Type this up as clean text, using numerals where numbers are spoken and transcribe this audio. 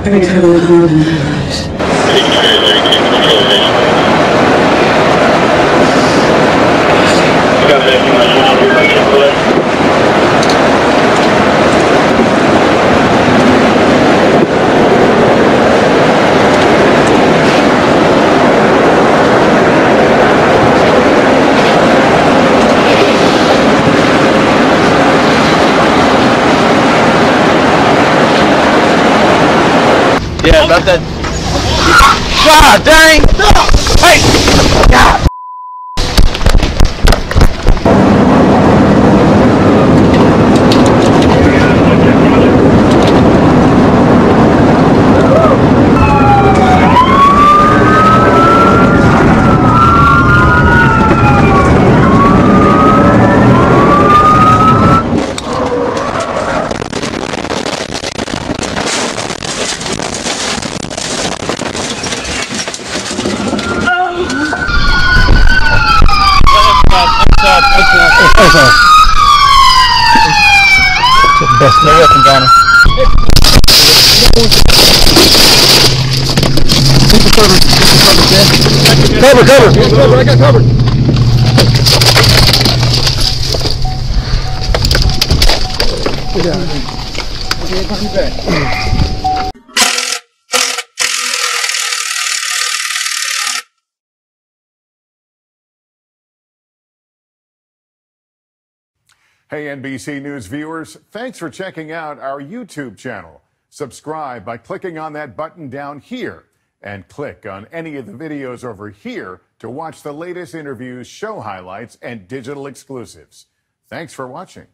Very terrible coronavirus. Yeah, about that. God dang! Hey! God! Best no weapon, Donna. Cover! I got covered! Get down. Okay, put me back. Hey, NBC News viewers, thanks for checking out our YouTube channel. Subscribe by clicking on that button down here and click on any of the videos over here to watch the latest interviews, show highlights, and digital exclusives. Thanks for watching.